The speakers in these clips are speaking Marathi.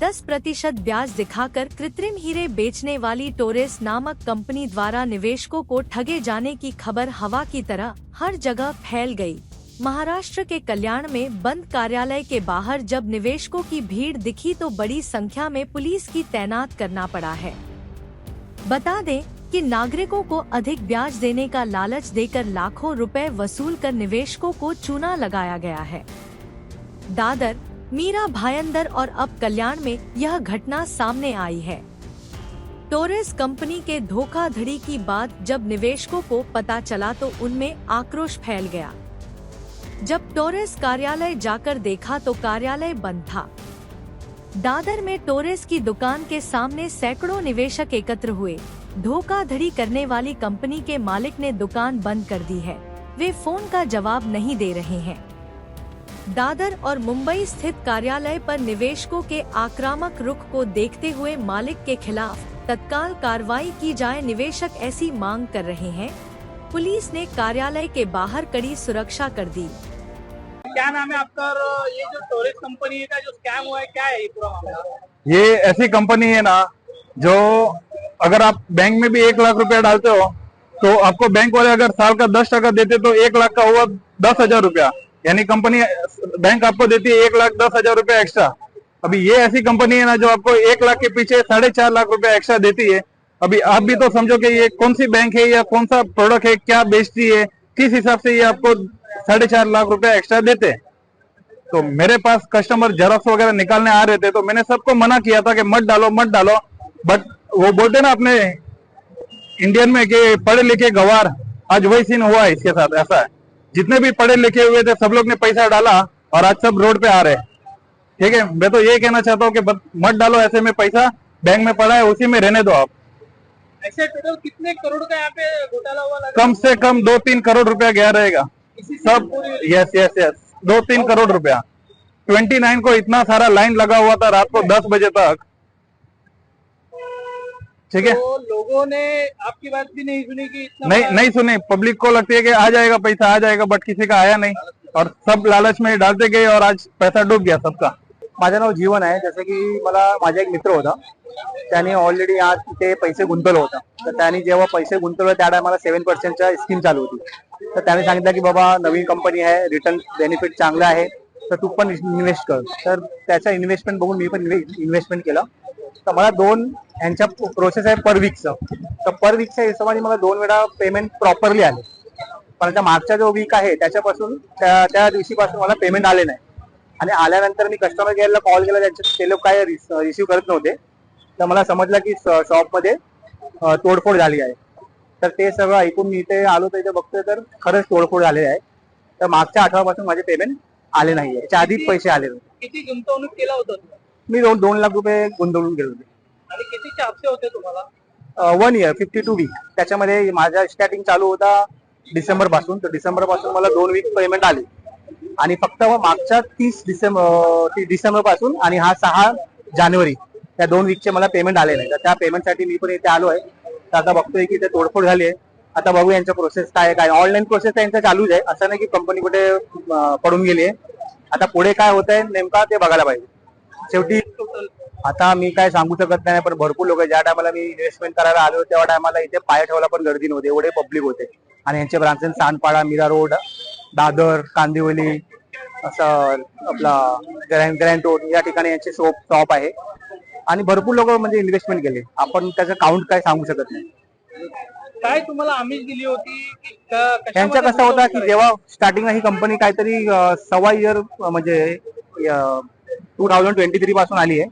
10% ब्याज दिखाकर कृत्रिम हीरे बेचने वाली टोरेस नामक कंपनी द्वारा निवेशकों को ठगे जाने की खबर हवा की तरह हर जगह फैल गई। महाराष्ट्र के कल्याण में बंद कार्यालय के बाहर जब निवेशकों की भीड़ दिखी तो बड़ी संख्या में पुलिस की तैनात करना पड़ा है। बता दें कि नागरिकों को अधिक ब्याज देने का लालच देकर लाखों रुपए वसूल कर निवेशकों को चूना लगाया गया है। दादर, मीरा भायंदर और अब कल्याण में यह घटना सामने आई है। टोरेस कंपनी के धोखाधड़ी की बात जब निवेशकों को पता चला तो उनमें आक्रोश फैल गया। जब टोरेस कार्यालय जाकर देखा तो कार्यालय बंद था। दादर में टोरेस की दुकान के सामने सैकड़ों निवेशक एकत्र हुए। धोखाधड़ी करने वाली कंपनी के मालिक ने दुकान बंद कर दी है। वे फोन का जवाब नहीं दे रहे हैं। दादर और मुंबई स्थित कार्यालय पर निवेशकों के आक्रामक रुख को देखते हुए मालिक के खिलाफ तत्काल कार्रवाई की जाए, निवेशक ऐसी मांग कर रहे हैं। पुलिस ने कार्यालय के बाहर कड़ी सुरक्षा कर दी। क्या नाम है आपका और ये जो टोरेस कंपनी का जो स्कैम हुआ है क्या है ये पूरा मामला? ये ऐसी कंपनी है ना जो अगर आप बैंक में भी 1 लाख रुपया डालते हो तो आपको बैंक वाले अगर साल का 10% देते तो 1 लाख का हुआ 10,000 रुपया, यानी कंपनी बैंक आपको देती है 1,10,000 रुपया एक्स्ट्रा। अभी ये ऐसी कंपनी है ना जो आपको 1 लाख के पीछे 4.5 लाख रुपया एक्स्ट्रा देती है। अभी आप भी तो समझो कि ये कौन सी बैंक है या कौन सा प्रोडक्ट है, क्या बेचती है, किस हिसाब से ये आपको 4.5 लाख रुपया एक्स्ट्रा देते। तो मेरे पास कस्टमर जेरॉक्स वगैरह निकालने आ रहे थे तो मैंने सबको मना किया था कि मत डालो मत डालो, बट वो बोलते ना अपने इंडियन में कि पढ़े लिखे गवार, आज वही सीन हुआ है इसके साथ। ऐसा है, जितने भी पढ़े लिखे हुए थे सब लोग ने पैसा डाला और आज सब रोड पे आ रहे हैं। ठीक है, मैं तो ये कहना चाहता हूँ कि मत डालो ऐसे में पैसा, बैंक में पड़ा है उसी में रहने दो आप। ऐसे टोटल कितने करोड़ का यहाँ पे घोटाला हुआ लगा? कम से कम 2-3 करोड़ रुपया गया रहेगा सब। यस यस यस, 2-3 करोड़ रुपया। 29 को इतना सारा लाइन लगा हुआ था रात को 10 बजे तक। ठीक है, तो लोगों ने आपकी बात भी नहीं सुनी कि नहीं सुनी। पब्लिक को लगती है कि आ जाएगा पैसा आ जाएगा, बट किसी का आया नहीं और सब लालच में डालते गए और आज पैसा डूब गया सबका। माझं नाव जीवन आहे। जसं की मला माझा एक मित्र होता, त्याने ऑलरेडी आज तिथे पैसे गुंतवलं होतं। तर त्याने जेव्हा पैसे गुंतवले त्या टायमाला 7% स्कीम चालू होती। तर त्याने सांगितलं की बाबा नवीन कंपनी आहे, रिटर्न बेनिफिट चांगला आहे, तर तू पण इन्व्हेस्ट कर। तर त्याचा इन्व्हेस्टमेंट बघून मी पण इन्व्हेस्टमेंट केलं। तर मला यांच्या प्रोसेस आहे पर वीकचं। तर पर वीकच्या हिशोबाने मला 2 वेळा पेमेंट प्रॉपरली आले, पण त्या मागचा जो वीक आहे त्याच्यापासून त्या दिवशीपासून मला पेमेंट आले नाही। आणि आल्यानंतर मी कस्टमर केअरला कॉल केला, ते लोक काय रिसिव्ह करत नव्हते। तर मला समजलं की शॉपमध्ये तोडफोड झाली आहे। तर ते सगळं ऐकून मी इथे आलो, तर इथे बघतोय तर खरंच तोडफोड झाली आहे। तर मागच्या आठवड्यापासून माझे पेमेंट आले नाहीये, त्याच्या आधीच पैसे आले होते। किती गुंतवणूक केला होता मी 2 लाख रुपये गुंतवणूक केले होते। आणि कितीचे हप्ते होते तुम्हाला? 1 इयर 52 वीक। त्याच्यामध्ये माझा स्टार्टिंग चालू होता डिसेंबर पासून, तर डिसेंबर पासून मला 2 वीक पेमेंट आले आणि फक्त मागच्या 30 डिसेंबर पासून आणि हा 6 जानेवारी त्या 2 वीकचे मला पेमेंट आले नाही। तर त्या पेमेंटसाठी मी पण इथे आलो आहे। तर आता बघतोय की ते तोडफोड झाली आहे। आता बघू यांच्या प्रोसेस काय काय। ऑनलाईन प्रोसेस त्यांचा चालूच आहे, असं नाही की कंपनी कुठे पडून गेली आहे। आता पुढे काय होत आहे नेमका ते बघायला पाहिजे। शेवटी आता मी काय सांगू शकत नाही, पण भरपूर लोक, ज्या टायमाला मी इन्व्हेस्टमेंट करायला आलो त्या टायमाला इथे पाय ठेवायला पण गर्दी नव्हती, एवढे पब्लिक होते। आणि यांचे ब्रांचेस सांडपाडा, मीरा रोड, दादर, कांदिवली, असं आपला ग्रँड रोड या ठिकाणी यांचे शॉप आहे आणि भरपूर लोक म्हणजे इन्व्हेस्टमेंट केले। आपण त्याचं काउंट काय सांगू शकत नाही। काय तुम्हाला आमिष दिली होती? त्यांचा कसा होता की जेव्हा स्टार्टिंगला ही कंपनी काहीतरी 1.25 इयर म्हणजे 2023 पासून आली आहे,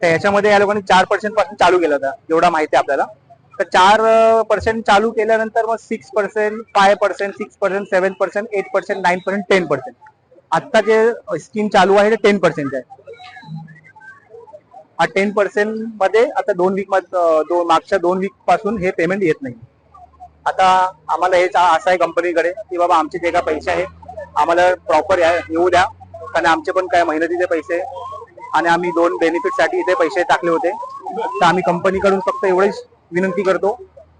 तर याच्यामध्ये या लोकांनी 4% पासून चालू केलं होतं, एवढा माहिती आहे आपल्याला। तर 4% चालू केल्यानंतर मग 6%, 5%, 6%, 7%, 8%, 9%, 10%। आता जे स्कीम चालू आहे ते 10% आहे। 10% मध्ये आता 2 वीक मागच्या 2 वीक पासून हे पेमेंट येत नाही। आता आम्हाला हेच असं आहे कंपनीकडे की बाबा आमचे जे काय पैसे आहे आम्हाला प्रॉपर येऊ द्या, कारण आमचे पण काय मेहनतीचे पैसे आणि आम्ही 2 बेनिफिटसाठी इथे पैसे टाकले होते। तर आम्ही कंपनीकडून फक्त एवढीच विनंती करतो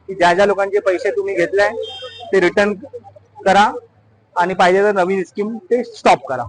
की ज्या ज्या लोकांचे पैसे तुम्ही घेतले ते रिटर्न करा आणि पाहिजे तर नवीन स्कीम ते स्टॉप करा।